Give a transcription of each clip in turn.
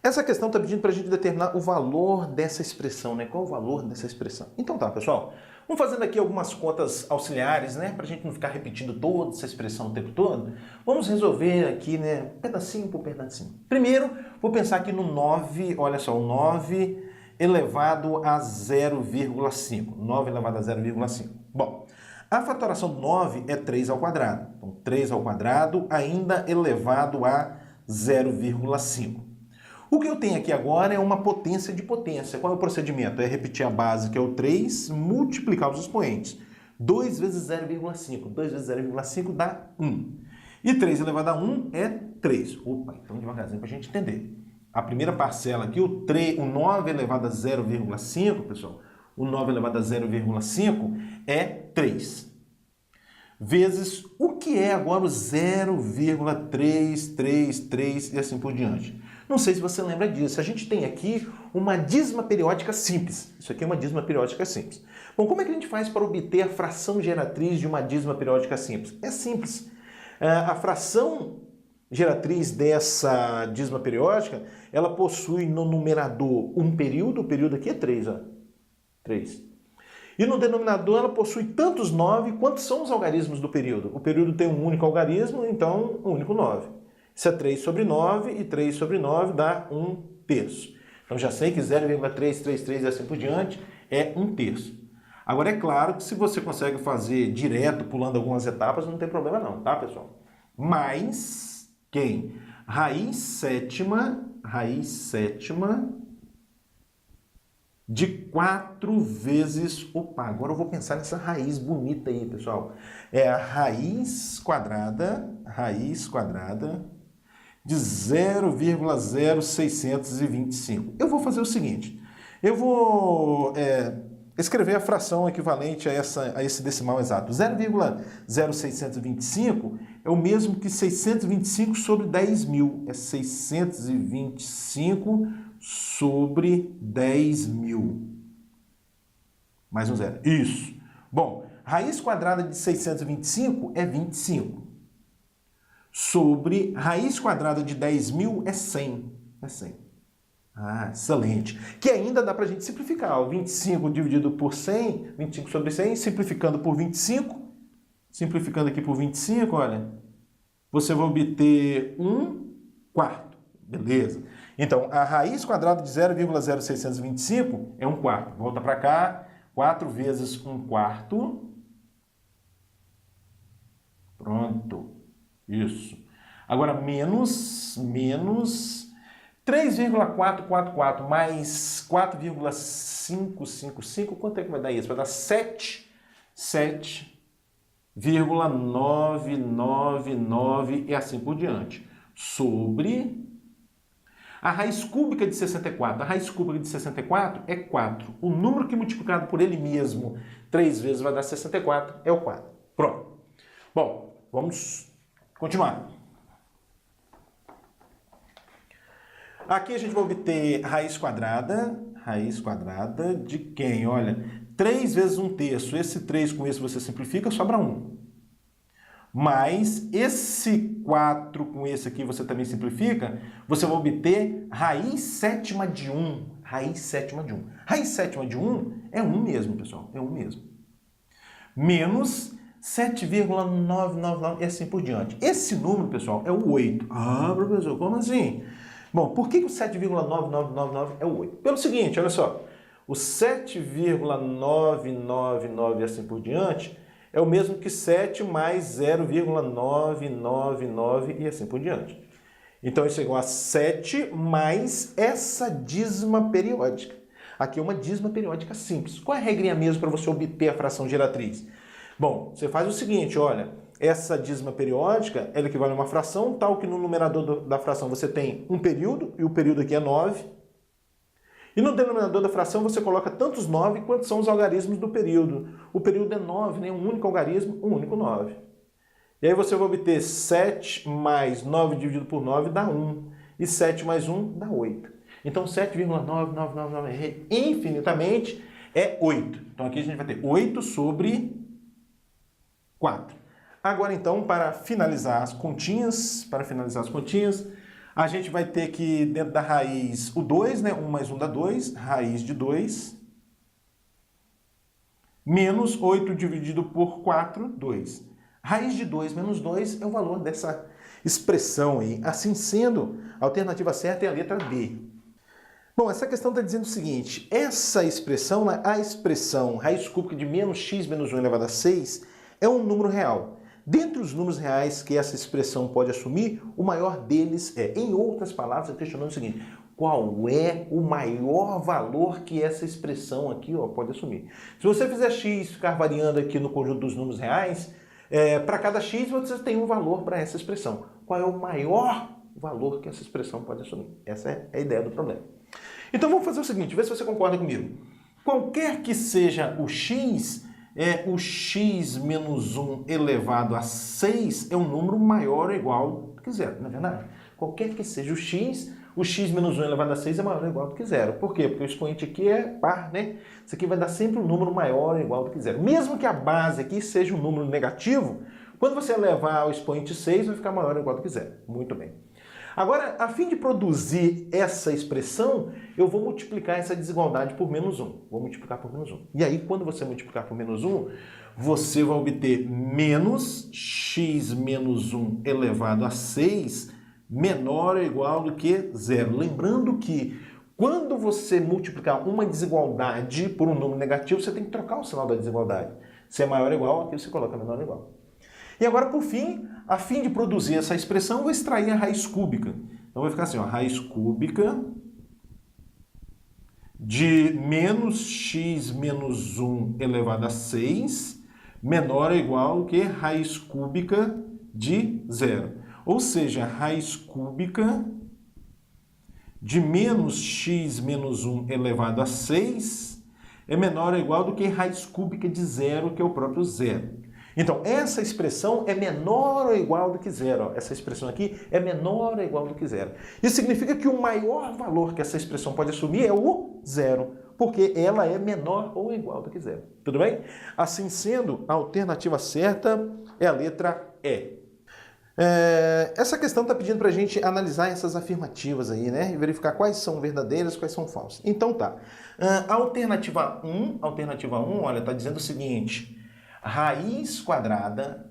Essa questão está pedindo para a gente determinar o valor dessa expressão, né? Qual o valor dessa expressão? Então tá, pessoal. Vamos fazendo aqui algumas contas auxiliares, né? Para a gente não ficar repetindo toda essa expressão o tempo todo. Vamos resolver aqui, né? Pedacinho por pedacinho. Primeiro, vou pensar aqui no 9, olha só, o 9 elevado a 0,5. 9 elevado a 0,5. Bom, a fatoração do 9 é 3 ao quadrado. Então, 3 ao quadrado ainda elevado a 0,5. O que eu tenho aqui agora é uma potência de potência. Qual é o procedimento? É repetir a base, que é o 3, multiplicar os expoentes. 2 vezes 0,5. 2 vezes 0,5 dá 1. E 3 elevado a 1 é 3. Opa, então devagarzinho para a gente entender. A primeira parcela aqui, o 9 elevado a 0,5, pessoal, o 9 elevado a 0,5 é 3. Vezes o que é agora o 0,333 e assim por diante. Não sei se você lembra disso. A gente tem aqui uma dízima periódica simples. Isso aqui é uma dízima periódica simples. Bom, como é que a gente faz para obter a fração geratriz de uma dízima periódica simples? É simples. A fração geratriz dessa dízima periódica, ela possui no numerador um período, o período aqui é 3, ó. 3. E no denominador ela possui tantos 9 quanto são os algarismos do período. O período tem um único algarismo, então um único 9. Isso é 3 sobre 9 e 3 sobre 9 dá 1/3. Então já sei que 0,333 e assim por diante é 1/3. Agora é claro que se você consegue fazer direto, pulando algumas etapas, não tem problema não, tá, pessoal? Mas quem? Raiz sétima de 4 vezes... Opa, agora eu vou pensar nessa raiz bonita aí, pessoal. É a raiz quadrada de 0,0625. Eu vou fazer o seguinte, eu vou escrever a fração equivalente a esse decimal exato. 0,0625 é o mesmo que 625 sobre 10.000. É 625 sobre 10.000. Mais um zero. Isso. Bom, raiz quadrada de 625 é 25. Sobre raiz quadrada de 10.000 é 100. É 100. Ah, excelente. Que ainda dá para a gente simplificar. O 25 dividido por 100, 25 sobre 100, simplificando por 25. Simplificando aqui por 25, olha. Você vai obter 1/4. Beleza. Então, a raiz quadrada de 0,0625 é 1/4. Volta para cá. 4 vezes 1/4. Pronto. Isso. Agora, menos 3,444 mais 4,555. Quanto é que vai dar isso? Vai dar 7,999 e assim por diante. Sobre a raiz cúbica de 64. A raiz cúbica de 64 é 4. O número que multiplicado por ele mesmo 3 vezes vai dar 64 é o 4. Pronto. Bom, vamos continuar. Aqui a gente vai obter raiz quadrada de quem? Olha, 3 vezes 1/3. Esse 3 com esse você simplifica, sobra 1. Mais esse 4 com esse aqui você também simplifica, você vai obter raiz sétima de 1. Raiz sétima de 1. Raiz sétima de 1 é 1 mesmo, pessoal. É 1 mesmo. Menos 7,999 e assim por diante. Esse número, pessoal, é o 8. Ah, professor, como assim? Bom, por que o 7,9999 é o 8? Pelo seguinte, olha só. O 7,999 e assim por diante é o mesmo que 7 mais 0,999 e assim por diante. Então isso é igual a 7 mais essa dízima periódica. Aqui é uma dízima periódica simples. Qual é a regrinha mesmo para você obter a fração geratriz? Bom, você faz o seguinte, olha, essa dízima periódica, ela equivale a uma fração, tal que no numerador da fração você tem um período, e o período aqui é 9. E no denominador da fração você coloca tantos 9 quanto são os algarismos do período. O período é 9, né? Um único algarismo, um único 9. E aí você vai obter 7 mais 9 dividido por 9 dá 1. E 7 mais 1 dá 8. Então 7,9999 infinitamente é 8. Então aqui a gente vai ter 8 sobre 4. Agora então, para finalizar as continhas, A gente vai ter que, dentro da raiz, o 2, né? 1 mais 1 dá 2, raiz de 2, menos 8 dividido por 4, 2. Raiz de 2 menos 2 é o valor dessa expressão aí. Assim sendo, a alternativa certa é a letra D. Bom, essa questão está dizendo o seguinte, essa expressão, a expressão raiz cúbica de menos x menos 1 elevado a 6, é um número real. Dentre os números reais que essa expressão pode assumir, o maior deles é, em outras palavras, questionando o seguinte, qual é o maior valor que essa expressão aqui pode assumir? Se você fizer x ficar variando aqui no conjunto dos números reais, para cada x você tem um valor para essa expressão. Qual é o maior valor que essa expressão pode assumir? Essa é a ideia do problema. Então vamos fazer o seguinte, vê se você concorda comigo. Qualquer que seja o x, o x menos 1 elevado a 6 é um número maior ou igual do que zero, não é verdade? Qualquer que seja o x menos 1 elevado a 6 é maior ou igual do que zero. Por quê? Porque o expoente aqui é par, né? Isso aqui vai dar sempre um número maior ou igual do que zero. Mesmo que a base aqui seja um número negativo, quando você levar o expoente 6, vai ficar maior ou igual do que zero. Muito bem. Agora, a fim de produzir essa expressão, eu vou multiplicar essa desigualdade por menos 1. Vou multiplicar por menos 1. E aí, quando você multiplicar por menos 1, você vai obter menos x menos 1 elevado a 6 menor ou igual do que zero. Lembrando que quando você multiplicar uma desigualdade por um número negativo, você tem que trocar o sinal da desigualdade. Se é maior ou igual, aqui você coloca menor ou igual. E agora, por fim, a fim de produzir essa expressão, eu vou extrair a raiz cúbica. Então vai ficar assim, raiz cúbica de menos x menos 1 elevado a 6 menor ou igual que raiz cúbica de zero. Ou seja, raiz cúbica de menos x menos 1 elevado a 6 é menor ou igual do que raiz cúbica de zero, que é o próprio zero. Então, essa expressão é menor ou igual do que zero. Essa expressão aqui é menor ou igual do que zero. Isso significa que o maior valor que essa expressão pode assumir é o zero, porque ela é menor ou igual do que zero. Tudo bem? Assim sendo, a alternativa certa é a letra E. Essa questão está pedindo para a gente analisar essas afirmativas aí, né? E verificar quais são verdadeiras, quais são falsas. Então tá. A alternativa 1, olha, está dizendo o seguinte... Raiz quadrada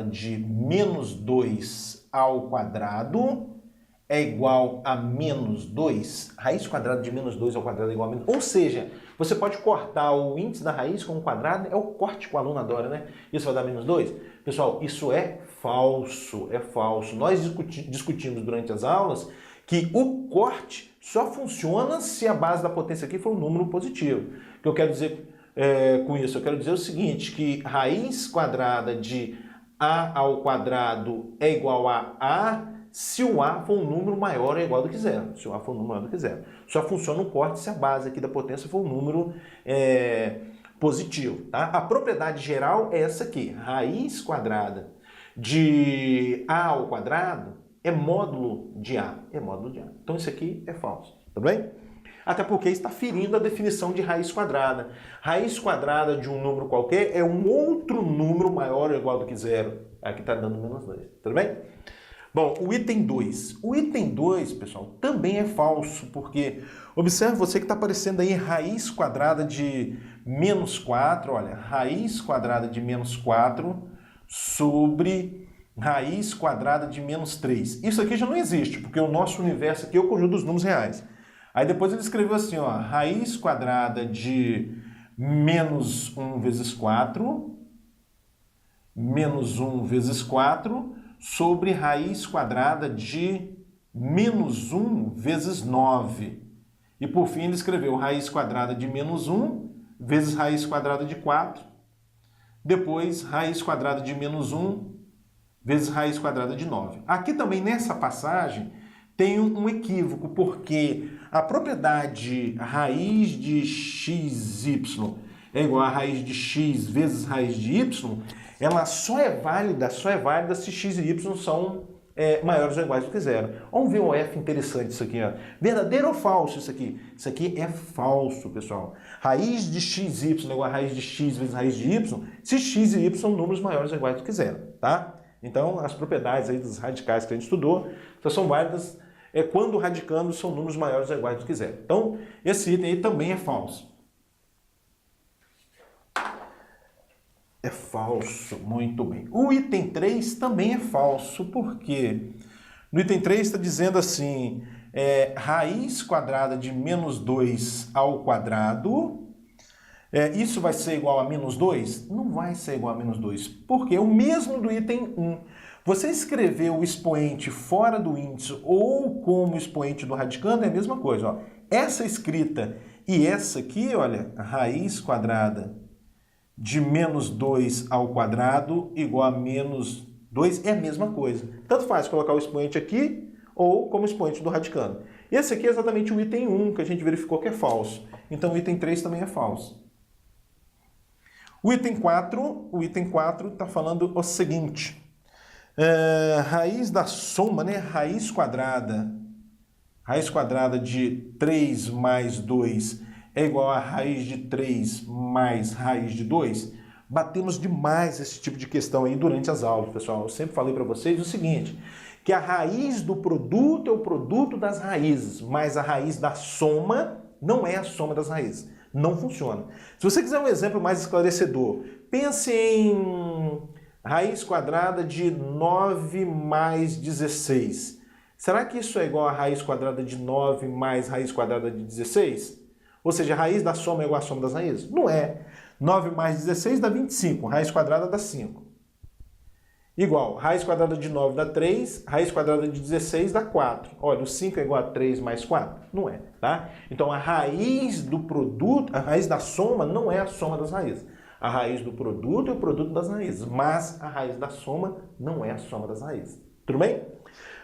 de menos 2 ao quadrado é igual a menos 2. Raiz quadrada de menos 2 ao quadrado é igual a menos 2. Ou seja, você pode cortar o índice da raiz com um quadrado, é o corte que o aluno adora, né? Isso vai dar menos 2? Pessoal, isso é falso, é falso. Nós discutimos durante as aulas que o corte só funciona se a base da potência aqui for um número positivo. O que eu quero dizer... com isso, eu quero dizer o seguinte, que raiz quadrada de a ao quadrado é igual a se o a for um número maior ou igual do que zero. Se o a for um número maior do que zero. Só funciona o corte se a base aqui da potência for um número positivo. Tá? A propriedade geral é essa aqui. Raiz quadrada de a ao quadrado é módulo de a. É módulo de a. Então isso aqui é falso. Tá bem? Até porque está ferindo a definição de raiz quadrada. Raiz quadrada de um número qualquer é um outro número maior ou igual do que zero. Aqui está dando menos 2. Tudo bem? Bom, o item 2. O item 2, pessoal, também é falso, porque observe você que está aparecendo aí raiz quadrada de menos 4. Olha, raiz quadrada de menos 4 sobre raiz quadrada de menos 3. Isso aqui já não existe, porque o nosso universo aqui é o conjunto dos números reais. Aí depois ele escreveu assim, raiz quadrada de menos 1 vezes 4, menos 1 vezes 4, sobre raiz quadrada de menos 1 vezes 9. E por fim ele escreveu raiz quadrada de menos 1 vezes raiz quadrada de 4, depois raiz quadrada de menos 1 vezes raiz quadrada de 9. Aqui também nessa passagem tem um equívoco, porque a propriedade raiz de xy é igual a raiz de x vezes raiz de y, ela só é válida se x e y são maiores ou iguais do que zero. Vamos ver um F interessante isso aqui. Verdadeiro ou falso isso aqui? Isso aqui é falso, pessoal. Raiz de xy é igual a raiz de x vezes raiz de y, se x e y são números maiores ou iguais do que zero. Tá? Então, as propriedades aí dos radicais que a gente estudou só são válidas quando radicandos são números maiores ou iguais do que zero. Então, esse item aí também é falso. É falso, muito bem. O item 3 também é falso, por quê? No item 3 está dizendo assim, raiz quadrada de menos 2 ao quadrado, isso vai ser igual a menos 2? Não vai ser igual a menos 2, porque é o mesmo do item 1. Você escrever o expoente fora do índice ou como expoente do radicando é a mesma coisa. Ó. Essa escrita e essa aqui, olha, raiz quadrada de menos 2 ao quadrado igual a menos 2 é a mesma coisa. Tanto faz colocar o expoente aqui ou como expoente do radicando. Esse aqui é exatamente o item 1 que a gente verificou que é falso. Então o item 3 também é falso. O item 4 está falando o seguinte. Raiz da soma, né? Raiz quadrada de 3 mais 2 é igual a raiz de 3 mais raiz de 2? Batemos demais esse tipo de questão aí durante as aulas, pessoal. Eu sempre falei para vocês o seguinte, que a raiz do produto é o produto das raízes, mas a raiz da soma não é a soma das raízes. Não funciona. Se você quiser um exemplo mais esclarecedor, pense em raiz quadrada de 9 mais 16. Será que isso é igual a raiz quadrada de 9 mais raiz quadrada de 16? Ou seja, a raiz da soma é igual à soma das raízes? Não é. 9 mais 16 dá 25, raiz quadrada dá 5. Igual, raiz quadrada de 9 dá 3, raiz quadrada de 16 dá 4. Olha, o 5 é igual a 3 mais 4? Não é, tá? Então a raiz do produto, a raiz da soma não é a soma das raízes. A raiz do produto é o produto das raízes, mas a raiz da soma não é a soma das raízes. Tudo bem?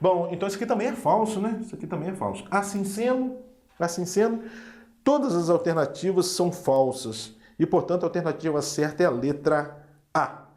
Bom, então isso aqui também é falso, né? Isso aqui também é falso. Assim sendo, todas as alternativas são falsas e, portanto, a alternativa certa é a letra A.